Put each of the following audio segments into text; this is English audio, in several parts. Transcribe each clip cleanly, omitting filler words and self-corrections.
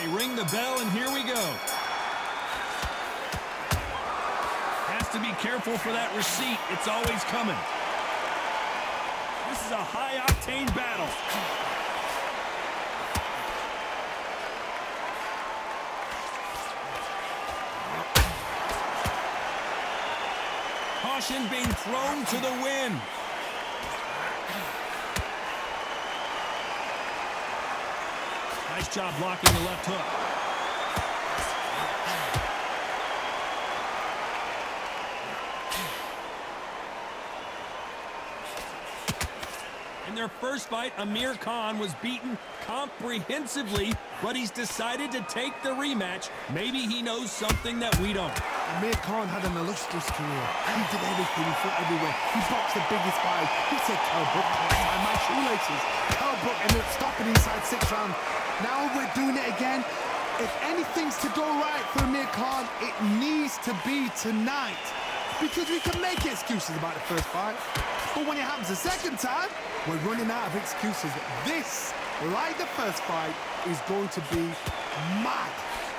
They ring the bell, and here we go. Has to be careful for that receipt. It's always coming. This is a high-octane battle. Caution being thrown to the wind. Nice job blocking the left hook. In their first fight, Amir was beaten comprehensively, but he's decided to take the rematch. Maybe he knows something that we don't. Amir had an illustrious career. He did everything, he fought everywhere. He boxed the biggest fight. He said, Kell Brook, tie my shoelaces. Kell Brook ended up stopping inside 6 rounds. Now we're doing it again. If anything's to go right for Amir Khan, it needs to be tonight. Because we can make excuses about the first fight. But when it happens the second time, we're running out of excuses. This, like the first fight, is going to be mad.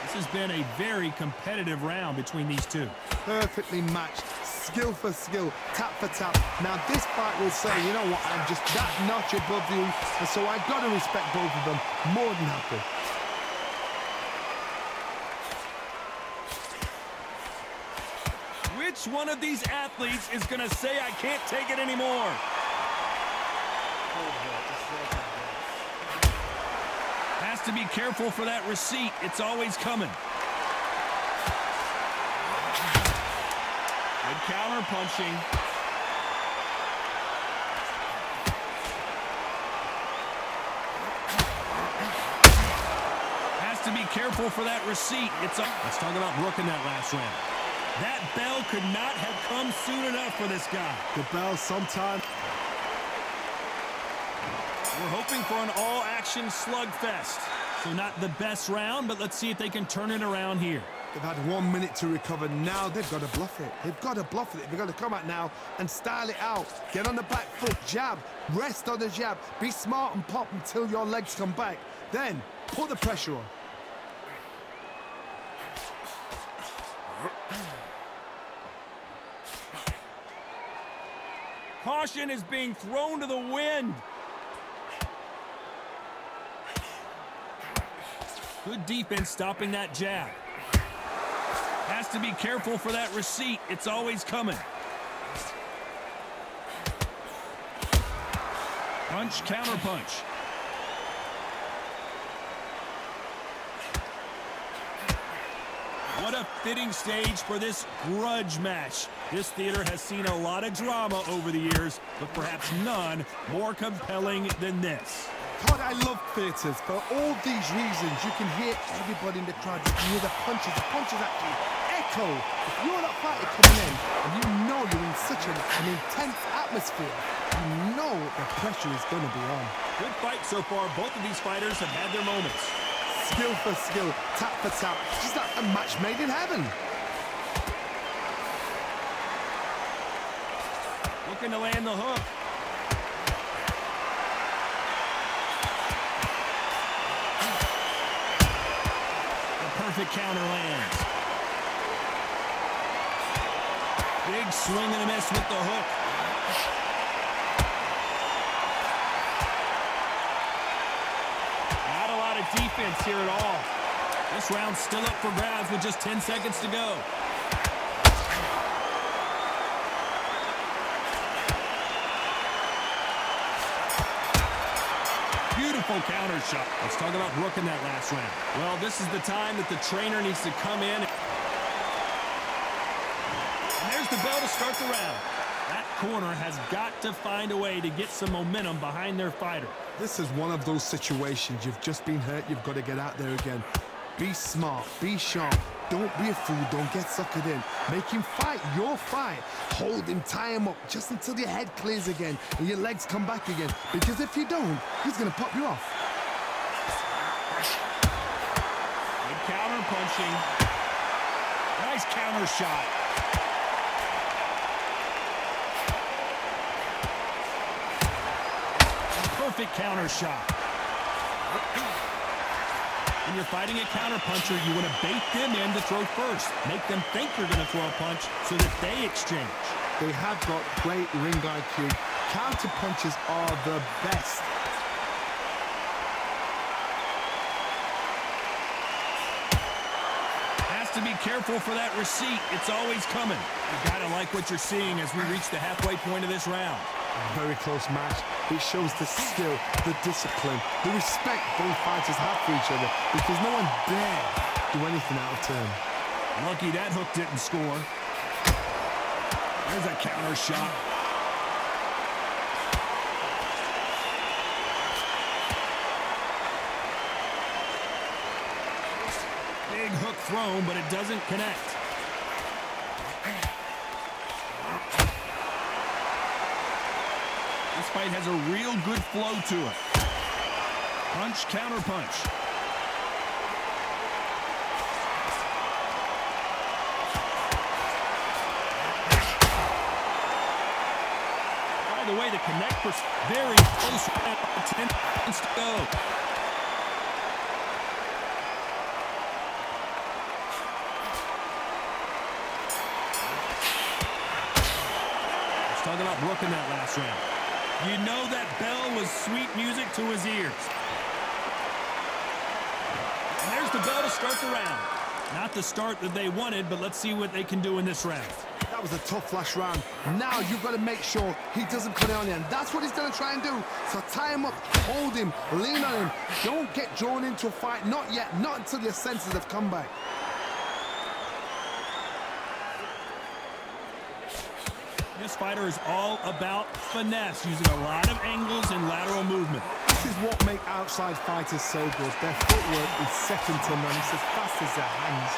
This has been a very competitive round between these two. Perfectly matched, skill for skill, tap for tap. Now this fight will say, you know what, I'm just that notch above you, and so I've got to respect both of them more than happy. Which one of these athletes is going to say, I can't take it anymore? Has to be careful for that receipt. It's always coming. Good counter punching. Has to be careful for that receipt. Let's talk about Brook in that last round. That bell could not have come soon enough for this guy. The bell sometime. We're hoping for an all-action slugfest. So not the best round, but let's see if they can turn it around here. They've had 1 minute to recover. Now they've got to bluff it. They've got to bluff it. They've got to come out now and style it out. Get on the back foot, jab, rest on the jab. Be smart and pop until your legs come back. Then put the pressure on. Caution is being thrown to the wind. Good defense stopping that jab. Has to be careful for that receipt. It's always coming. Punch, counter punch. What a fitting stage for this grudge match. This theater has seen a lot of drama over the years, but perhaps none more compelling than this. God, I love theatres. For all these reasons, you can hear everybody in the crowd. You can hear the punches. The punches actually echo. If you're not fighter coming in, and you know you're in such an intense atmosphere, you know the pressure is going to be on. Good fight so far. Both of these fighters have had their moments. Skill for skill, tap for tap. Just like a match made in heaven. Looking to land the hook. The perfect counter lands. Big swing and a miss with the hook. Not a lot of defense here at all. This round's still up for grabs with just 10 seconds to go. Beautiful counter shot. Let's talk about Brook in that last round. Well, this is the time that the trainer needs to come in. And there's the bell to start the round. That corner has got to find a way to get some momentum behind their fighter. This is one of those situations. You've just been hurt. You've got to get out there again. Be smart. Be sharp. Don't be a fool. Don't get suckered in. Make him fight your fight. Hold him, tie him up just until your head clears again and your legs come back again. Because if you don't, he's going to pop you off. Good counter punching. Nice counter shot. Perfect counter shot. When you're fighting a counterpuncher, you want to bait them in to throw first. Make them think you're going to throw a punch so that they exchange. They have got great ring IQ. Counter punches are the best. Has to be careful for that receipt. It's always coming. You gotta like what you're seeing as we reach the halfway point of this round. Very close match. It shows the skill, the discipline, the respect both fighters have for each other, because no one dare do anything out of turn. Lucky that hook didn't score. There's a counter shot. Big hook thrown, but it doesn't connect. This fight has a real good flow to it. Punch, counter punch. By the way, the connect was very close. 10 seconds to go. Let's talk about Brook in that last round. You know that bell was sweet music to his ears. And there's the bell to start the round. Not the start that they wanted, but let's see what they can do in this round. That was a tough last round. Now you've got to make sure he doesn't put it on you, and that's what he's going to try and do. So tie him up, hold him, lean on him. Don't get drawn into a fight. Not yet. Not until your senses have come back. This fighter is all about finesse, using a lot of angles and lateral movement. This is what makes outside fighters so good. Their footwork is second to none. It's as fast as their hands.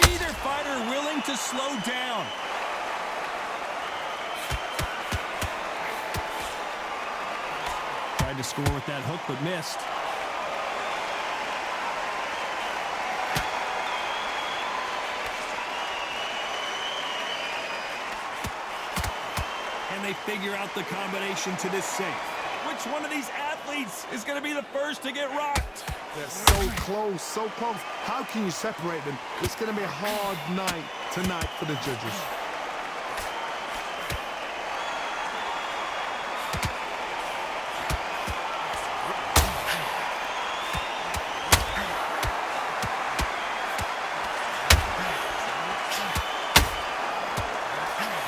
Neither fighter willing to slow down. Tried to score with that hook, but missed. Can they figure out the combination to this safe? Which one of these athletes is going to be the first to get rocked? They're so close, so close. How can you separate them? It's going to be a hard night tonight for the judges.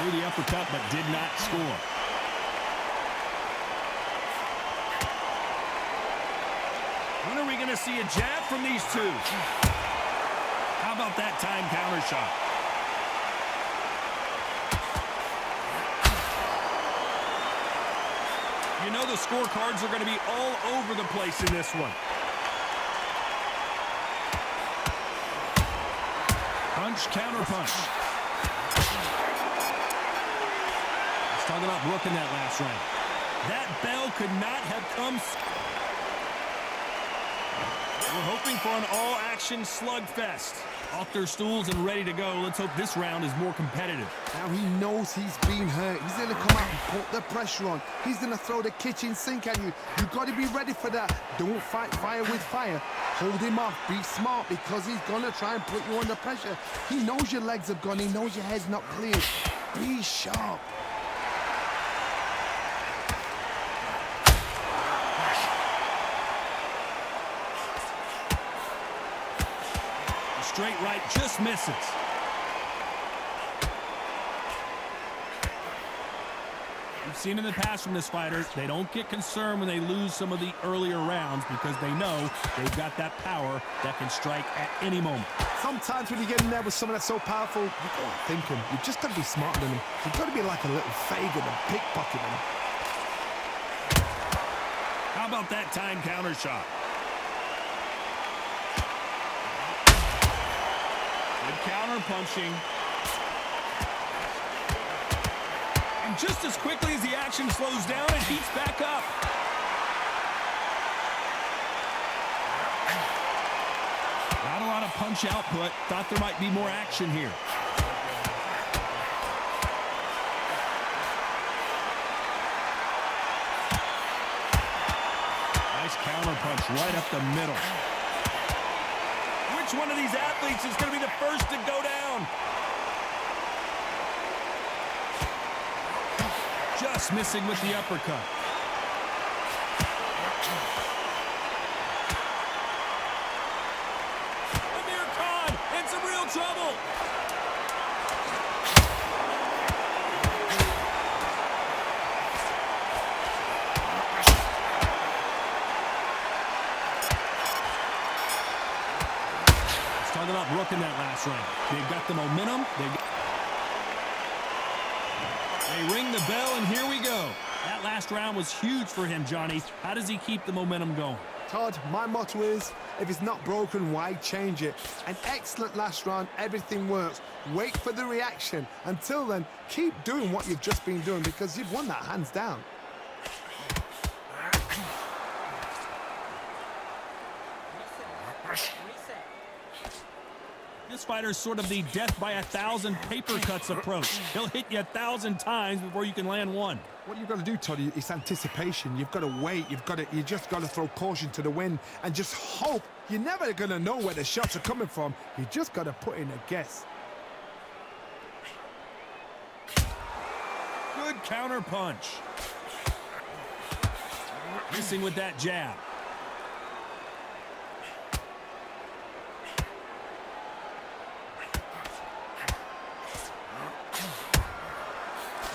The uppercut, but did not score. When are we going to see a jab from these two? How about that time counter shot? You know the scorecards are going to be all over the place in this one. Punch, counter punch. Talking about Brook in that last round. That bell could not have come. We're hoping for an all-action slugfest. Off their stools and ready to go. Let's hope this round is more competitive. Now he knows he's been hurt. He's going to come out and put the pressure on. He's going to throw the kitchen sink at you. You've got to be ready for that. Don't fight fire with fire. Hold him off. Be smart, because he's going to try and put you under pressure. He knows your legs have gone. He knows your head's not cleared. Be sharp. Straight right just misses. We've seen in the past from this fighter, they don't get concerned when they lose some of the earlier rounds, because they know they've got that power that can strike at any moment. Sometimes when you get in there with someone that's so powerful, you can't think him. You've just got to be smarter than him. You've got to be like a little Fagin and pickpocket him. How about that time counter shot? Good counter punching. And just as quickly as the action slows down, it heats back up. Not a lot of punch output. Thought there might be more action here. punch right up the middle. Which one of these athletes is going to be the first to go down? Just missing with the uppercut. Amir Khan in some real trouble. Talking about Brook in that last round. They've got the momentum. They ring the bell, and here we go. That last round was huge for him, Johnny. How does he keep the momentum going? Todd, my motto is, if it's not broken, why change it? An excellent last round, everything works. Wait for the reaction. Until then, keep doing what you've just been doing because you've won that hands down. This fighter's sort of the death by 1,000 paper cuts approach. He'll hit you 1,000 times before you can land one. What you've got to do, Toddy, is anticipation. You've got to wait. You just got to throw caution to the wind and just hope. You're never going to know where the shots are coming from. You just got to put in a guess. Good counter punch. Missing with that jab.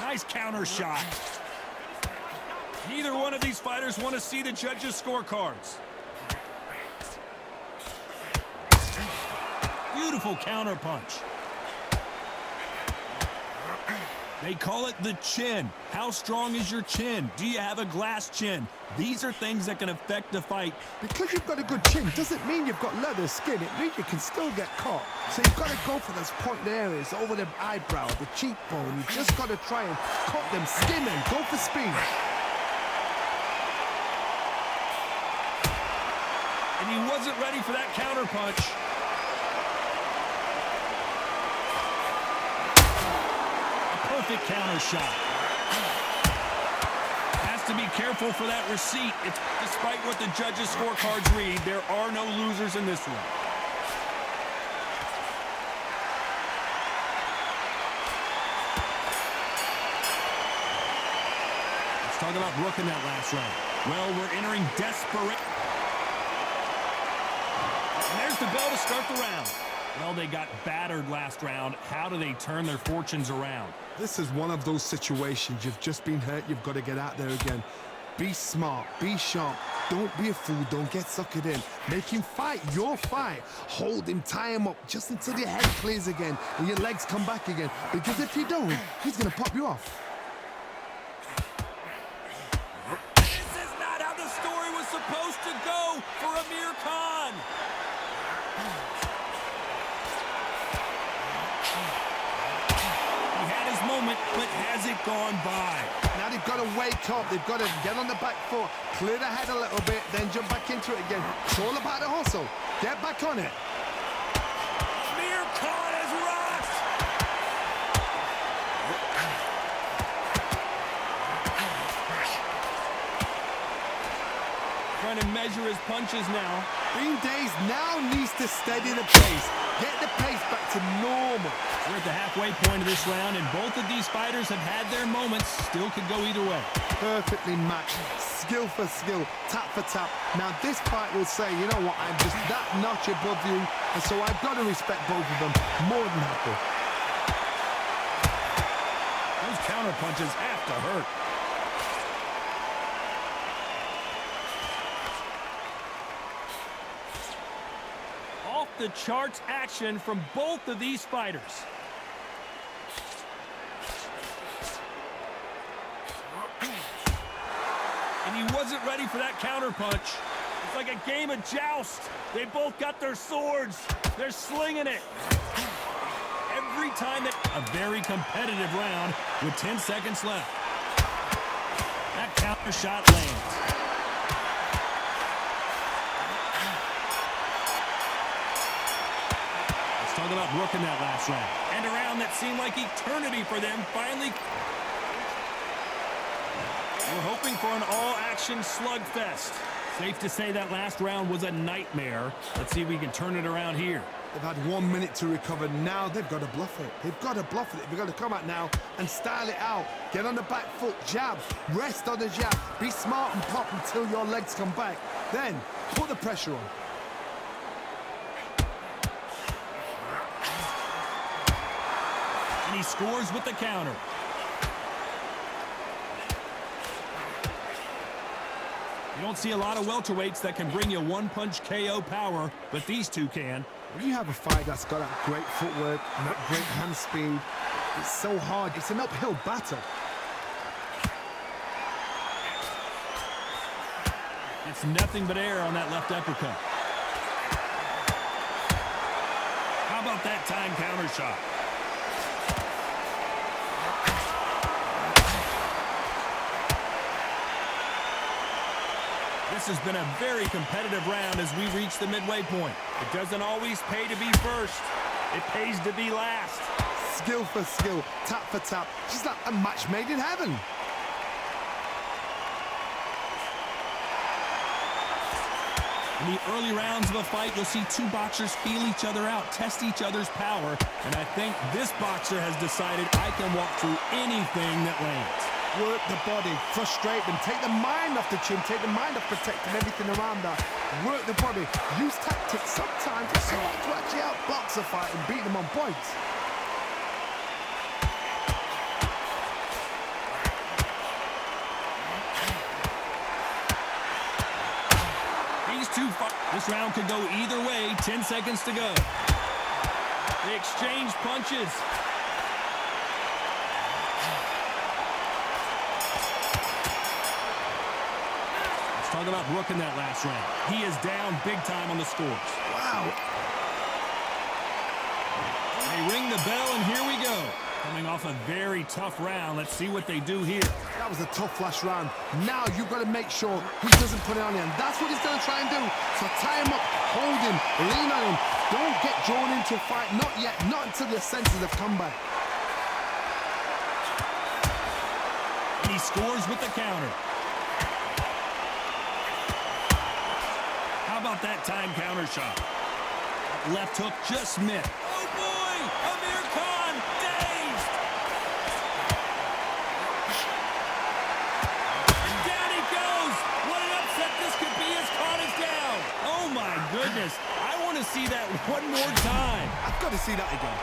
Nice counter shot. Neither one of these fighters want to see the judges' scorecards. Beautiful counter punch. They call it the chin. How strong is your chin? Do you have a glass chin? These are things that can affect the fight. Because you've got a good chin doesn't mean you've got leather skin. It means you can still get caught. So you've got to go for those pointed areas, over the eyebrow, the cheekbone. You just got to try and cut them, skin them, go for speed. And he wasn't ready for that counter punch. Perfect counter shot. Has to be careful for that receipt. Despite what the judges' scorecards read, there are no losers in this one. Let's talk about Brook in that last round. Well, we're entering desperate. And there's the bell to start the round. Well, they got battered last round. How do they turn their fortunes around? This is one of those situations. You've just been hurt. You've got to get out there again. Be smart. Be sharp. Don't be a fool. Don't get suckered in. Make him fight your fight. Hold him. Tie him up just until your head clears again and your legs come back again. Because if you don't, he's going to pop you off. This is not how the story was supposed to go for Amir Khan. Moment, but has it gone by? Now they've got to wake up. They've got to get on the back foot, clear the head a little bit, then jump back into it again. It's all about the hustle. Get back on it. Amir Khan has rocked. Trying to measure his punches now. Green Days now needs to steady the pace. Get the pace back to normal. We're at the halfway point of this round, and both of these fighters have had their moments. Still could go either way. Perfectly matched. Skill for skill. Tap for tap. Now this fight will say, you know what, I'm just that notch above you, and so I've got to respect both of them. More than happy. Those counter punches have to hurt. The charts action from both of these fighters. And he wasn't ready for that counter punch. It's like a game of joust. They both got their swords. They're slinging it. Every time that a very competitive round with 10 seconds left. That counter shot lands. Talk about Brook in that last round. And a round that seemed like eternity for them finally. We're hoping for an all-action slugfest. Safe to say that last round was a nightmare. Let's see if we can turn it around here. They've had 1 minute to recover. Now they've got to bluff it. They've got to bluff it. They've got to come out now and style it out. Get on the back foot, jab, rest on the jab. Be smart and pop until your legs come back. Then put the pressure on. And he scores with the counter. You don't see a lot of welterweights that can bring you one-punch KO power, but these two can. When you have a fight that's got that great footwork and that great hand speed, it's so hard. It's an uphill battle. It's nothing but air on that left uppercut. How about that time counter shot? This has been a very competitive round as we reach the midway point. It doesn't always pay to be first. It pays to be last. Skill for skill, tap for tap. Just like a match made in heaven. In the early rounds of a fight, you'll see two boxers feel each other out, test each other's power, and I think this boxer has decided I can walk through anything that lands. Work the body, frustrate them, take the mind off the chin, take the mind off protecting everything around that. Work the body, use tactics sometimes so to actually outbox a fight and beat them on points. This round could go either way. 10 seconds to go. They exchange punches. Let's talk about Brook in that last round. He is down big time on the scores. Wow. They ring the bell, and here we go. Coming off a very tough round. Let's see what they do here. That was a tough last round. Now you've got to make sure he doesn't put it on you. And that's what he's going to try and do. So tie him up, hold him, lean on him. Don't get drawn into a fight. Not yet. Not until your senses have come back. He scores with the counter. How about that time counter shot? Left hook just missed. Oh boy! Amir Khan dazed! And down he goes! What an upset this could be as Khan is down! Oh my goodness! I want to see that one more time! I've got to see that again.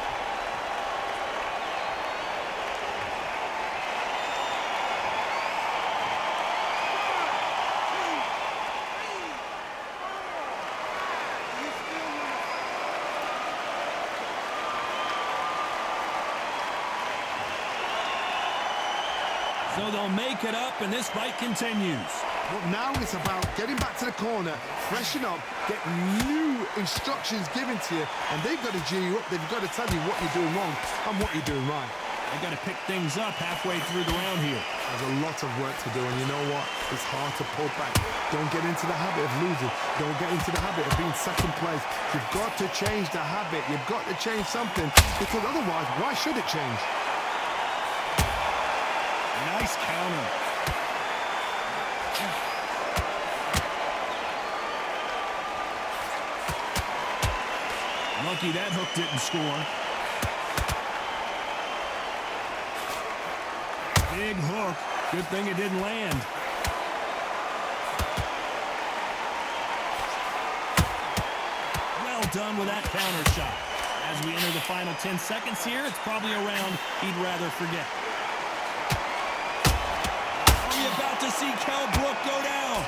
So they'll make it up, and this fight continues. But now it's about getting back to the corner, freshen up, get new instructions given to you, and they've got to G you up. They've got to tell you what you're doing wrong and what you're doing right. They got to pick things up halfway through the round here. There's a lot of work to do, and you know what? It's hard to pull back. Don't get into the habit of losing. Don't get into the habit of being second place. You've got to change the habit. You've got to change something, because otherwise, why should it change? Nice counter. Lucky that hook didn't score. Big hook. Good thing it didn't land. Well done with that counter shot. As we enter the final 10 seconds here, it's probably a round he'd rather forget. Are we about to see Kell Brook go down?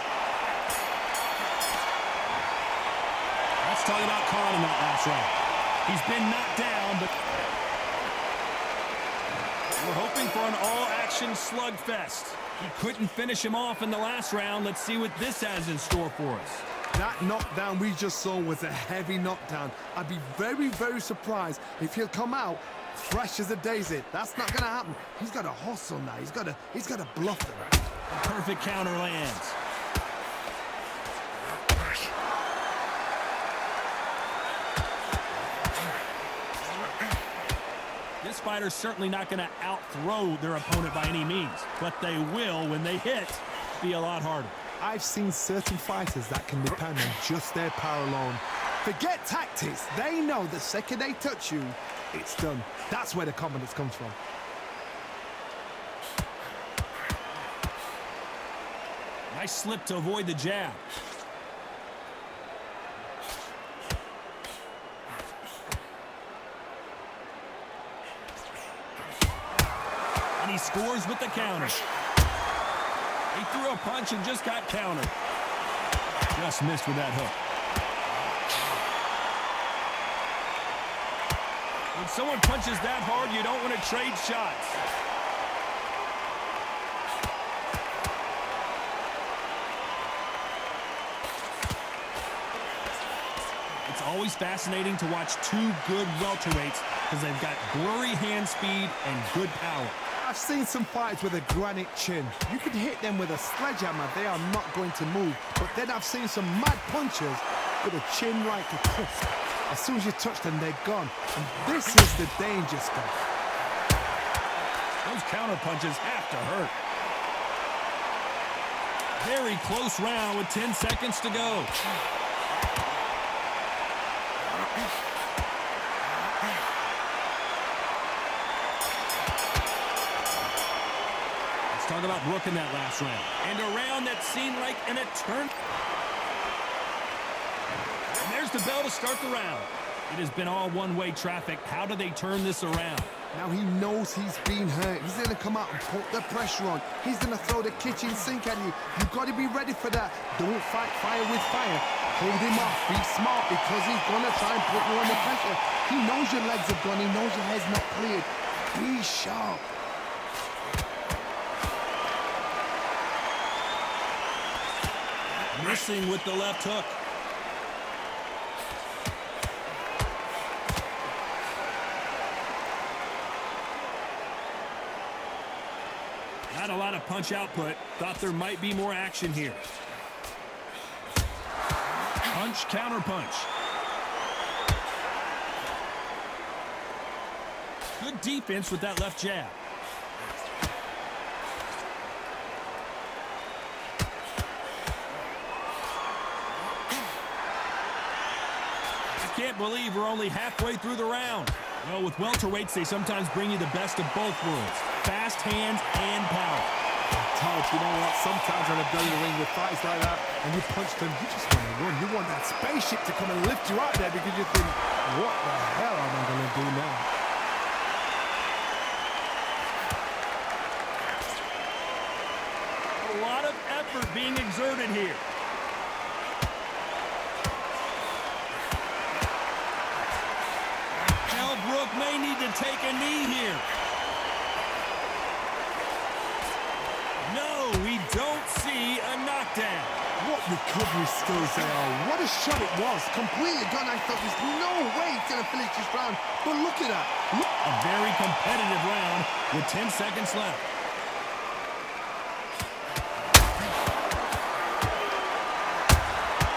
Let's talk about Khan in that last round. He's been knocked down, but we're hoping for an all-action slugfest. He couldn't finish him off in the last round. Let's see what this has in store for us. That knockdown we just saw was a heavy knockdown. I'd be very, very surprised if he'll come out fresh as a daisy. That's not going to happen. He's got to hustle now. He's got to bluff them. Perfect counter lands. This fighter's certainly not going to out-throw their opponent by any means, but they will, when they hit, be a lot harder. I've seen certain fighters that can depend on just their power alone. Forget tactics. They know the second they touch you, it's done. That's where the confidence comes from. Nice slip to avoid the jab. And he scores with the counter. He threw a punch and just got countered. Just missed with that hook. When someone punches that hard, you don't want to trade shots. It's always fascinating to watch two good welterweights because they've got blurry hand speed and good power. I've seen some fights with a granite chin. You could hit them with a sledgehammer, they are not going to move. But then I've seen some mad punchers with a chin like a crisp. As soon as you touch them, they're gone. And this is the danger stuff. Those counter punches have to hurt. Very close round with 10 seconds to go. Talk about Brook in that last round. And a round that seemed like an eternity. And there's the bell to start the round. It has been all one-way traffic. How do they turn this around? Now he knows he's been hurt. He's going to come out and put the pressure on. He's going to throw the kitchen sink at you. You've got to be ready for that. Don't fight fire with fire. Hold him off. Be smart because he's going to try and put you under pressure. He knows your legs are gone. He knows your head's not cleared. Be sharp. Missing with the left hook. Not a lot of punch output. Thought there might be more action here. Punch, counter punch. Good defense with that left jab. Can't believe we're only halfway through the round. Well, with welterweights, they sometimes bring you the best of both worlds. Fast hands and power. Todd, you know what? Sometimes when they're in the ring with fights like that, and you punch them, you just want to run. You want that spaceship to come and lift you out there because you think, what the hell am I going to do now? A lot of effort being exerted here. Brook may need to take a knee here. No, we don't see a knockdown. What recovery skills they are. What a shot it was. Completely gone. I thought there's no way he's going to finish this round. But look at that. Look. A very competitive round with 10 seconds left.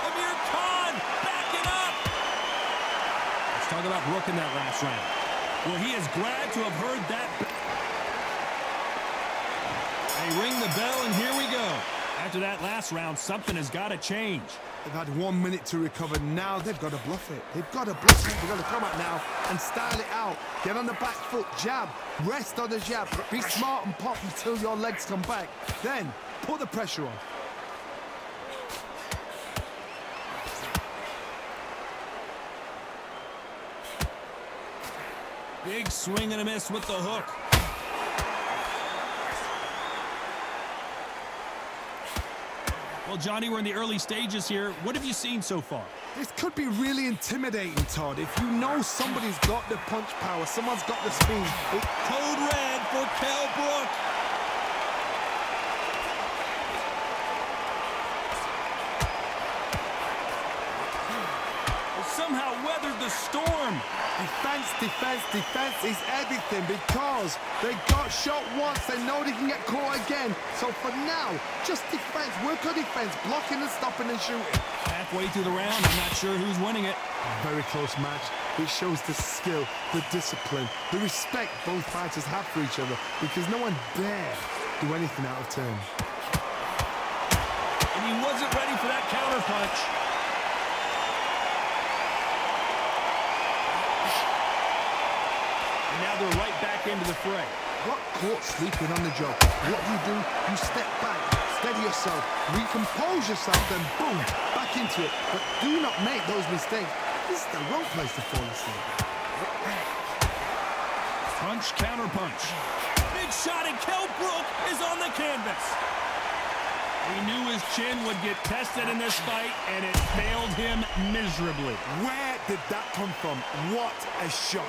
Amir Khan, back it up. Let's talk about Brook in that last round. Well, he is glad to have heard that. They ring the bell, and here we go. After that last round, something has got to change. They've had 1 minute to recover. Now they've got to bluff it. They've got to bluff it. They've got to come out now and style it out. Get on the back foot, jab. Rest on the jab. Be smart and pop until your legs come back. Then put the pressure on. Big swing and a miss with the hook. Well, Johnny, we're in the early stages here. What have you seen so far? This could be really intimidating, Todd. If you know somebody's got the punch power, someone's got the speed. Code red for Kell Brook. Somehow weathered the storm. Defense, defense, defense is everything because they got shot once. They know they can get caught again. So for now, just defense. Work on defense, blocking and stopping and shooting. Halfway through the round, I'm not sure who's winning it. A very close match. It shows the skill, the discipline, the respect both fighters have for each other because no one dare do anything out of turn. And And he wasn't ready for that counter punch. And now they're right back into the fray. Got caught sleeping on the job. What do? You step back, steady yourself, recompose yourself, then boom, back into it. But do not make those mistakes. This is the wrong place to fall asleep. Punch, counter punch. Big shot, and Kell Brook is on the canvas. He knew his chin would get tested in this fight, and it failed him miserably. Where did that come from? What a shot.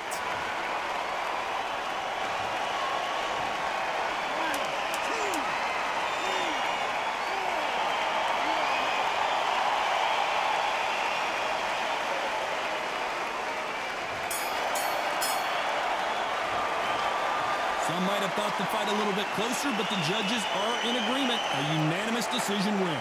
Some might have thought the fight a little bit closer, but the judges are in agreement. A unanimous decision win.